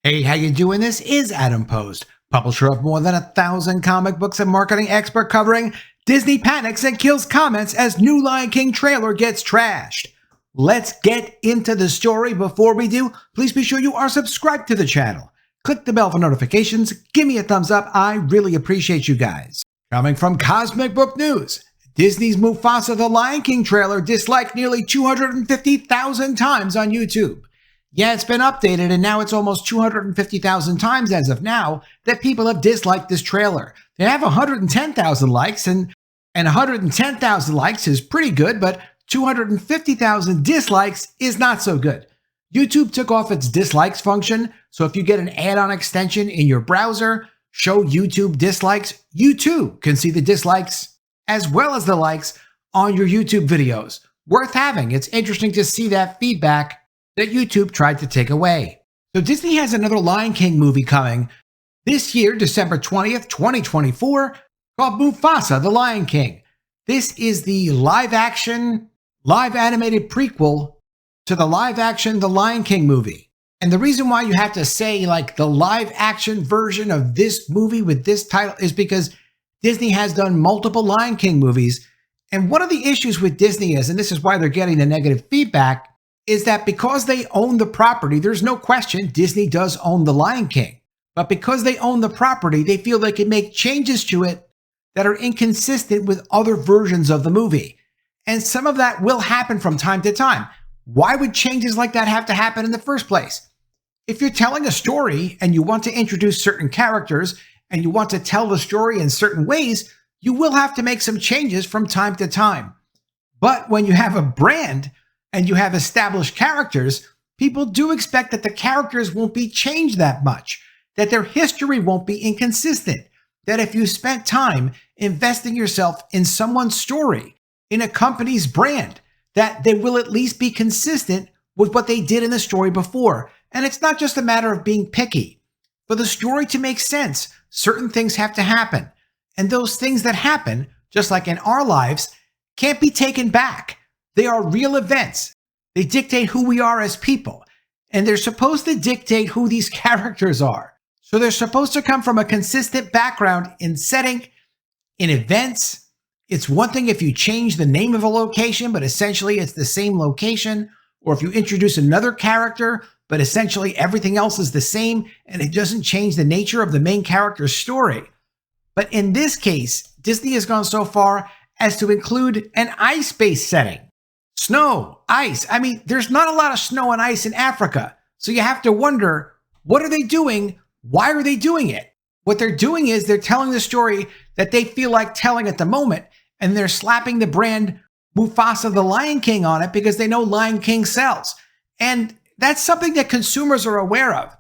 Hey, how you doing? This is Adam Post, publisher of more than 1,000 comic books and marketing expert covering Disney panics and kills comments as new Lion King trailer gets trashed. Let's get into the story. Before we do, please be sure you are subscribed to the channel. Click the bell for notifications. Give me a thumbs up. I really appreciate you guys. Coming from Cosmic Book News, Disney's Mufasa the Lion King trailer disliked nearly 250,000 times on YouTube. Yeah, it's been updated, and now it's almost 250,000 times as of now that people have disliked this trailer. They have 110,000 likes, and 110,000 likes is pretty good, but 250,000 dislikes is not so good. YouTube took off its dislikes function, so if you get an add-on extension in your browser, show YouTube dislikes, you too can see the dislikes as well as the likes on your YouTube videos. Worth having. It's interesting to see that feedback that YouTube tried to take away. So Disney has another Lion King movie coming this year, December 20th, 2024, called Mufasa the Lion King. This is the live animated prequel to the live action The Lion King movie. And the reason why you have to say like the live action version of this movie with this title is because Disney has done multiple Lion King movies. And one of the issues with Disney is, and this is why they're getting the negative feedback, is that because they own the property, there's no question Disney does own The Lion King. But because they own the property, they feel they can make changes to it that are inconsistent with other versions of the movie. And some of that will happen from time to time. Why would changes like that have to happen in the first place? If you're telling a story and you want to introduce certain characters and you want to tell the story in certain ways, you will have to make some changes from time to time. But when you have a brand and you have established characters, people do expect that the characters won't be changed that much, that their history won't be inconsistent, that if you spent time investing yourself in someone's story, in a company's brand, that they will at least be consistent with what they did in the story before. And it's not just a matter of being picky. For the story to make sense, certain things have to happen. And those things that happen, just like in our lives, can't be taken back. They are real events. They dictate who we are as people. And they're supposed to dictate who these characters are. So they're supposed to come from a consistent background in setting, in events. It's one thing if you change the name of a location, but essentially it's the same location. Or if you introduce another character, but essentially everything else is the same and it doesn't change the nature of the main character's story. But in this case, Disney has gone so far as to include an ice-based setting. Snow, ice. I mean, there's not a lot of snow and ice in Africa. So you have to wonder, what are they doing? Why are they doing it? What they're doing is they're telling the story that they feel like telling at the moment, and they're slapping the brand Mufasa the Lion King on it because they know Lion King sells. And that's something that consumers are aware of.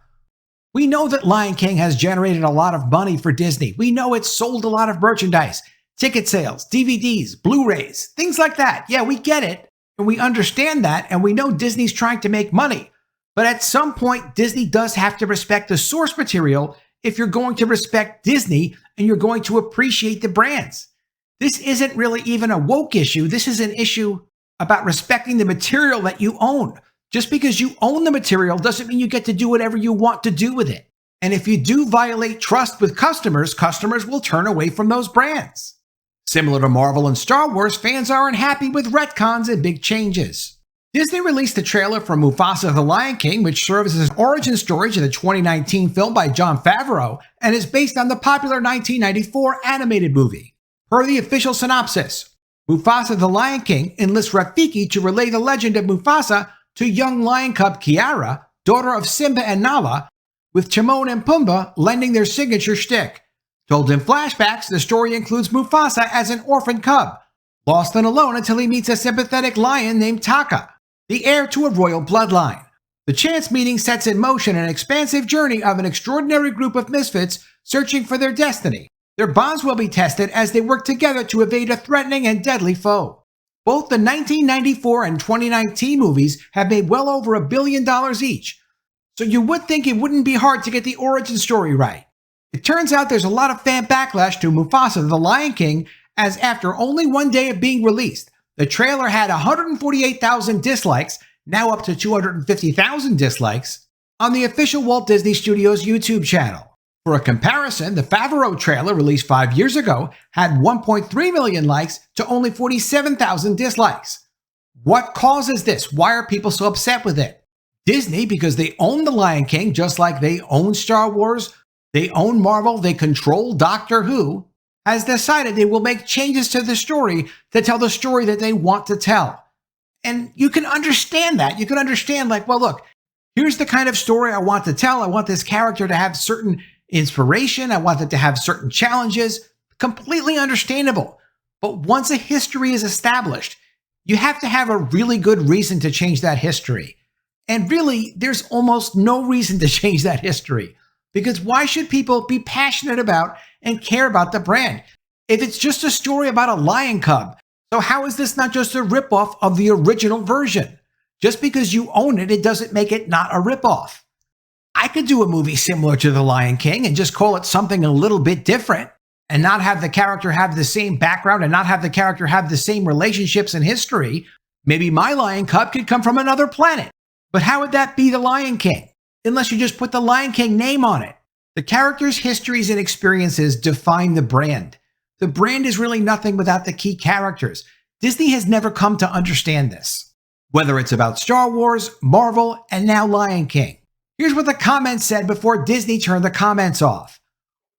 We know that Lion King has generated a lot of money for Disney. We know it's sold a lot of merchandise, ticket sales, DVDs, Blu-rays, things like that. Yeah, we get it. And we understand that, and we know Disney's trying to make money. But at some point, Disney does have to respect the source material if you're going to respect Disney and you're going to appreciate the brands. This isn't really even a woke issue. This is an issue about respecting the material that you own. Just because you own the material doesn't mean you get to do whatever you want to do with it. And if you do violate trust with customers, customers will turn away from those brands. Similar to Marvel and Star Wars, fans aren't happy with retcons and big changes. Disney released a trailer for Mufasa the Lion King, which serves as an origin story to the 2019 film by Jon Favreau and is based on the popular 1994 animated movie. Per the official synopsis, Mufasa the Lion King enlists Rafiki to relay the legend of Mufasa to young lion cub Kiara, daughter of Simba and Nala, with Timon and Pumbaa lending their signature shtick. Told in flashbacks, the story includes Mufasa as an orphan cub, lost and alone until he meets a sympathetic lion named Taka, the heir to a royal bloodline. The chance meeting sets in motion an expansive journey of an extraordinary group of misfits searching for their destiny. Their bonds will be tested as they work together to evade a threatening and deadly foe. Both the 1994 and 2019 movies have made well over $1 billion each, so you would think it wouldn't be hard to get the origin story right. It turns out there's a lot of fan backlash to Mufasa the Lion King, as after only one day of being released, the trailer had 148,000 dislikes, now up to 250,000 dislikes, on the official Walt Disney Studios YouTube channel. For a comparison, the Favreau trailer released 5 years ago had 1.3 million likes to only 47,000 dislikes. What causes this? Why are people so upset with it? Disney, because they own The Lion King just like they own Star Wars, they own Marvel, they control Doctor Who, has decided they will make changes to the story to tell the story that they want to tell. And you can understand that. You can understand like, well, look, here's the kind of story I want to tell. I want this character to have certain inspiration. I want it to have certain challenges. Completely understandable. But once a history is established, you have to have a really good reason to change that history. And really, there's almost no reason to change that history. Because why should people be passionate about and care about the brand? If it's just a story about a lion cub, so how is this not just a ripoff of the original version? Just because you own it, it doesn't make it not a ripoff. I could do a movie similar to The Lion King and just call it something a little bit different and not have the character have the same background and not have the character have the same relationships and history. Maybe my lion cub could come from another planet. But how would that be The Lion King? Unless you just put the Lion King name on it. The characters' histories and experiences define the brand. The brand is really nothing without the key characters. Disney has never come to understand this. Whether it's about Star Wars, Marvel, and now Lion King. Here's what the comments said before Disney turned the comments off.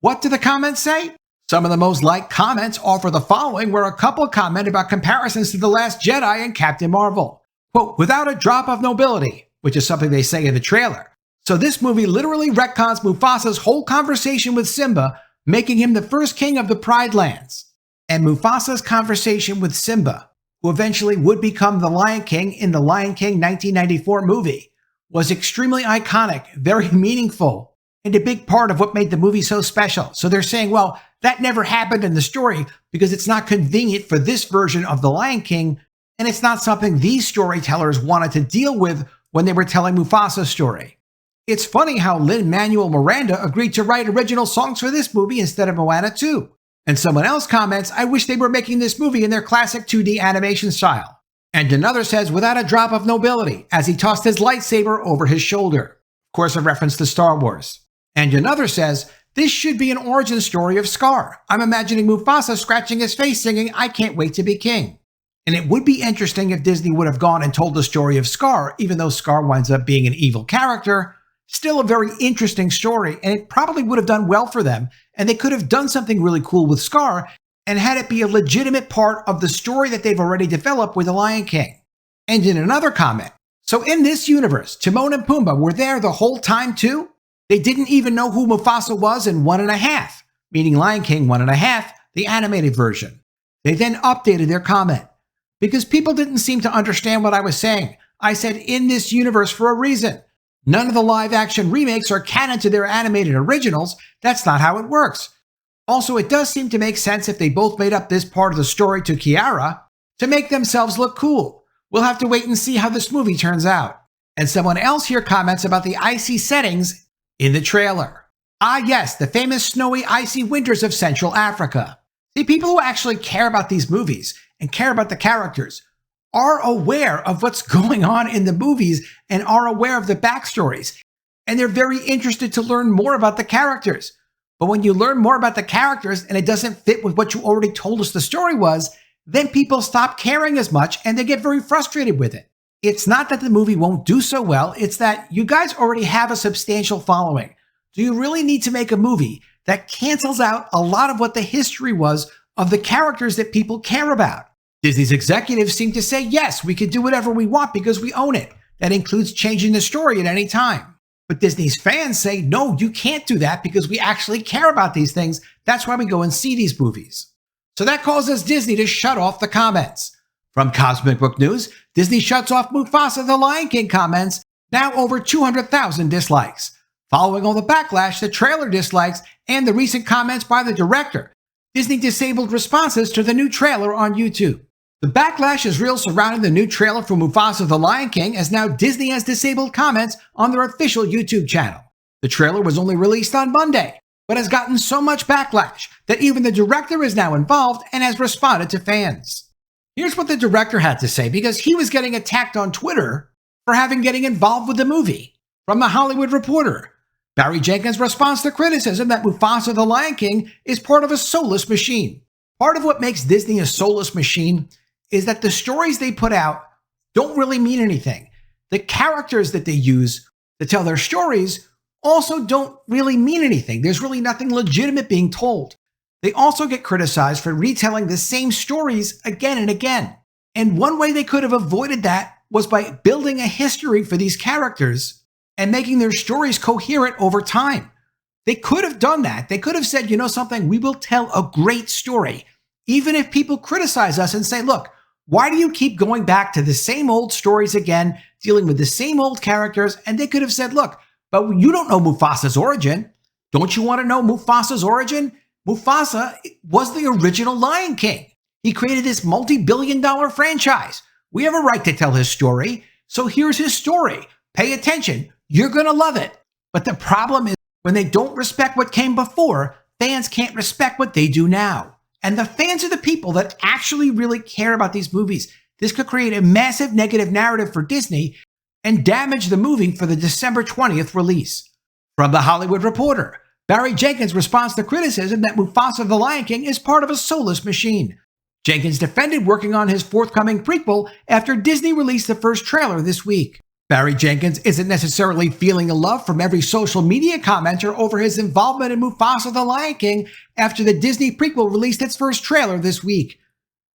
What do the comments say? Some of the most liked comments offer the following, where a couple comment about comparisons to The Last Jedi and Captain Marvel. Quote, without a drop of nobility, which is something they say in the trailer. So this movie literally retcons Mufasa's whole conversation with Simba, making him the first king of the Pride Lands. And Mufasa's conversation with Simba, who eventually would become the Lion King in the Lion King 1994 movie, was extremely iconic, very meaningful, and a big part of what made the movie so special. So they're saying, well, that never happened in the story because it's not convenient for this version of the Lion King, and it's not something these storytellers wanted to deal with when they were telling Mufasa's story. It's funny how Lin-Manuel Miranda agreed to write original songs for this movie instead of Moana 2. And someone else comments, I wish they were making this movie in their classic 2D animation style. And another says, without a drop of nobility, as he tossed his lightsaber over his shoulder. Of course, a reference to Star Wars. And another says, this should be an origin story of Scar. I'm imagining Mufasa scratching his face singing, I can't wait to be king. And it would be interesting if Disney would have gone and told the story of Scar, even though Scar winds up being an evil character. Still a very interesting story, and it probably would have done well for them, and they could have done something really cool with Scar and had it be a legitimate part of the story that they've already developed with The Lion King. And in another comment, so in this universe, Timon and Pumbaa were there the whole time too? They didn't even know who Mufasa was in 1.5, meaning Lion King 1.5, the animated version. They then updated their comment. Because people didn't seem to understand what I was saying. I said in this universe for a reason. None of the live-action remakes are canon to their animated originals. That's not how it works. Also, it does seem to make sense if they both made up this part of the story to Kiara to make themselves look cool. We'll have to wait and see how this movie turns out. And someone else here comments about the icy settings in the trailer. Ah yes, the famous snowy, icy winters of Central Africa. See, people who actually care about these movies and care about the characters are aware of what's going on in the movies and are aware of the backstories. And they're very interested to learn more about the characters. But when you learn more about the characters and it doesn't fit with what you already told us the story was, then people stop caring as much and they get very frustrated with it. It's not that the movie won't do so well, it's that you guys already have a substantial following. Do you really need to make a movie that cancels out a lot of what the history was of the characters that people care about? Disney's executives seem to say, yes, we can do whatever we want because we own it. That includes changing the story at any time. But Disney's fans say, no, you can't do that because we actually care about these things. That's why we go and see these movies. So that causes Disney to shut off the comments. From Cosmic Book News, Disney shuts off Mufasa the Lion King comments, now over 200,000 dislikes. Following all the backlash, the trailer dislikes, and the recent comments by the director, Disney disabled responses to the new trailer on YouTube. The backlash is real surrounding the new trailer for Mufasa the Lion King, as now Disney has disabled comments on their official YouTube channel. The trailer was only released on Monday, but has gotten so much backlash that even the director is now involved and has responded to fans. Here's what the director had to say, because he was getting attacked on Twitter for getting involved with the movie. From The Hollywood Reporter, Barry Jenkins' response to criticism that Mufasa the Lion King is part of a soulless machine. Part of what makes Disney a soulless machine is that the stories they put out don't really mean anything. The characters that they use to tell their stories also don't really mean anything. There's really nothing legitimate being told. They also get criticized for retelling the same stories again and again. And one way they could have avoided that was by building a history for these characters and making their stories coherent over time. They could have done that. They could have said, you know something, we will tell a great story. Even if people criticize us and say, look, why do you keep going back to the same old stories again, dealing with the same old characters? And they could have said, look, but you don't know Mufasa's origin. Don't you want to know Mufasa's origin? Mufasa was the original Lion King. He created this multi-billion-dollar franchise. We have a right to tell his story. So here's his story. Pay attention. You're going to love it. But the problem is when they don't respect what came before, fans can't respect what they do now. And the fans are the people that actually really care about these movies. This could create a massive negative narrative for Disney and damage the movie for the December 20th release. From The Hollywood Reporter, Barry Jenkins' response to criticism that Mufasa the Lion King is part of a soulless machine. Jenkins defended working on his forthcoming prequel after Disney released the first trailer this week. Barry Jenkins isn't necessarily feeling the love from every social media commenter over his involvement in Mufasa the Lion King after the Disney prequel released its first trailer this week.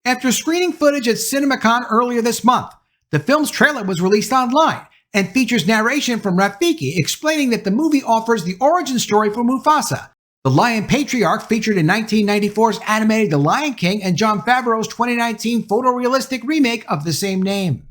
After screening footage at CinemaCon earlier this month, the film's trailer was released online and features narration from Rafiki explaining that the movie offers the origin story for Mufasa, the lion patriarch featured in 1994's animated The Lion King and Jon Favreau's 2019 photorealistic remake of the same name.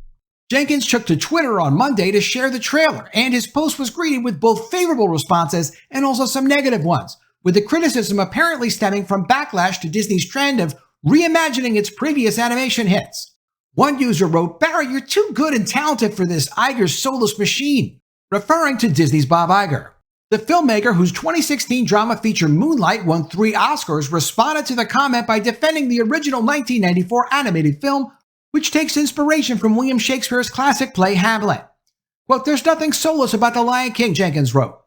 Jenkins took to Twitter on Monday to share the trailer, and his post was greeted with both favorable responses and also some negative ones, with the criticism apparently stemming from backlash to Disney's trend of reimagining its previous animation hits. One user wrote, "Barry, you're too good and talented for this Iger's soulless machine," referring to Disney's Bob Iger. The filmmaker, whose 2016 drama feature Moonlight won 3 Oscars, responded to the comment by defending the original 1994 animated film, which takes inspiration from William Shakespeare's classic play Hamlet. Quote, "There's nothing soulless about The Lion King," Jenkins wrote.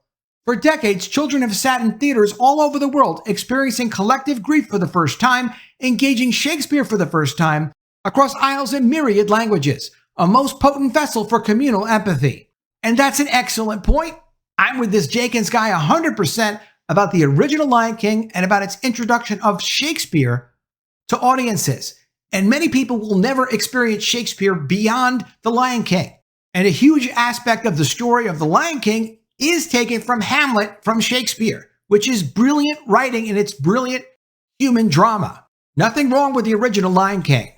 "For decades, children have sat in theaters all over the world, experiencing collective grief for the first time, engaging Shakespeare for the first time, across aisles in myriad languages, a most potent vessel for communal empathy." And that's an excellent point. I'm with this Jenkins guy 100% about the original Lion King and about its introduction of Shakespeare to audiences. And many people will never experience Shakespeare beyond The Lion King. And a huge aspect of the story of The Lion King is taken from Hamlet from Shakespeare, which is brilliant writing and it's brilliant human drama. Nothing wrong with the original Lion King.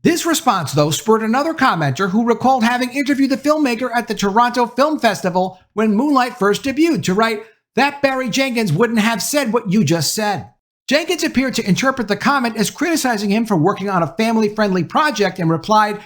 This response, though, spurred another commenter who recalled having interviewed the filmmaker at the Toronto Film Festival when Moonlight first debuted to write, "That Barry Jenkins wouldn't have said what you just said." Jenkins appeared to interpret the comment as criticizing him for working on a family-friendly project and replied,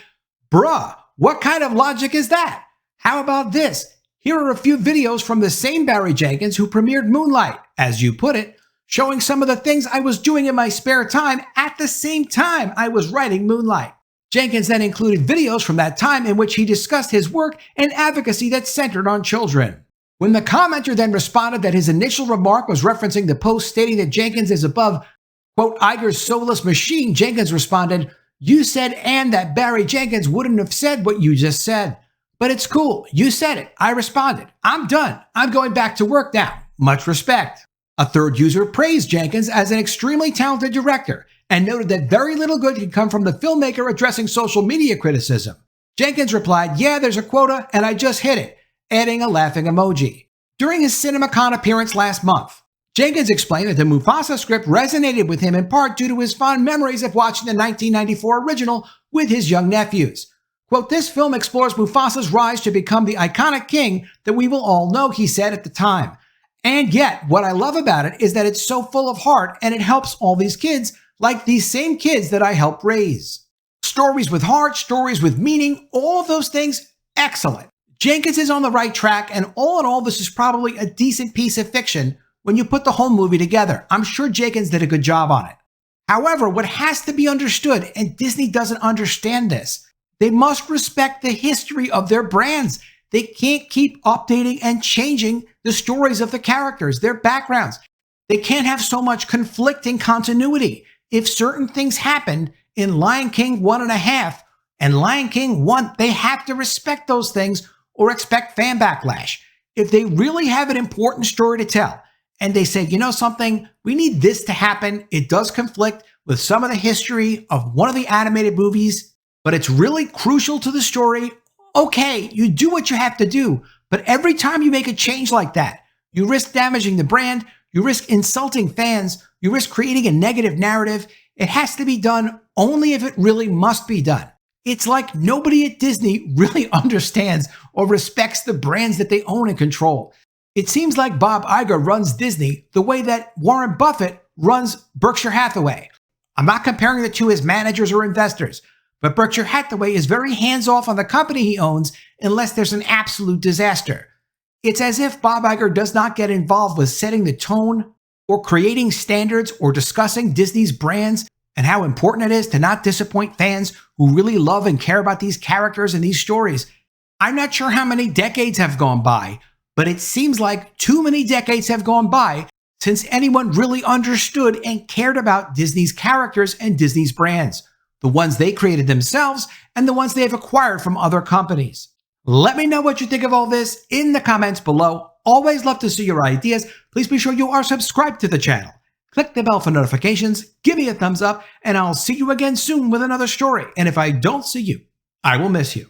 "Bruh, what kind of logic is that? How about this? Here are a few videos from the same Barry Jenkins who premiered Moonlight, as you put it, showing some of the things I was doing in my spare time at the same time I was writing Moonlight." Jenkins then included videos from that time in which he discussed his work and advocacy that centered on children. When the commenter then responded that his initial remark was referencing the post stating that Jenkins is above, quote, Iger's soulless machine, Jenkins responded, "You said and that Barry Jenkins wouldn't have said what you just said. But it's cool. You said it. I responded. I'm done. I'm going back to work now. Much respect." A third user praised Jenkins as an extremely talented director and noted that very little good can come from the filmmaker addressing social media criticism. Jenkins replied, "Yeah, there's a quota and I just hit it," adding a laughing emoji. During his CinemaCon appearance last month, Jenkins explained that the Mufasa script resonated with him in part due to his fond memories of watching the 1994 original with his young nephews. Quote, "This film explores Mufasa's rise to become the iconic king that we will all know," he said at the time. "And yet, what I love about it is that it's so full of heart and it helps all these kids, like these same kids that I help raise. Stories with heart, stories with meaning, all of those things, excellent. Jenkins is on the right track, and all in all, this is probably a decent piece of fiction when you put the whole movie together. I'm sure Jenkins did a good job on it. However, what has to be understood, and Disney doesn't understand this, they must respect the history of their brands. They can't keep updating and changing the stories of the characters, their backgrounds. They can't have so much conflicting continuity. If certain things happened in Lion King 1.5 and Lion King 1, they have to respect those things or expect fan backlash. If they really have an important story to tell and they say, you know something, we need this to happen, it does conflict with some of the history of one of the animated movies, but it's really crucial to the story, okay, you do what you have to do. But every time you make a change like that, you risk damaging the brand, you risk insulting fans, you risk creating a negative narrative. It has to be done only if it really must be done. It's like nobody at Disney really understands or respects the brands that they own and control. It seems like Bob Iger runs Disney the way that Warren Buffett runs Berkshire Hathaway. I'm not comparing the two as managers or investors, but Berkshire Hathaway is very hands-off on the company he owns unless there's an absolute disaster. It's as if Bob Iger does not get involved with setting the tone or creating standards or discussing Disney's brands and how important it is to not disappoint fans who really love and care about these characters and these stories. I'm not sure how many decades have gone by, but it seems like too many decades have gone by since anyone really understood and cared about Disney's characters and Disney's brands, the ones they created themselves and the ones they have acquired from other companies. Let me know what you think of all this in the comments below. Always love to see your ideas. Please be sure you are subscribed to the channel. Click the bell for notifications, give me a thumbs up, and I'll see you again soon with another story. And if I don't see you, I will miss you.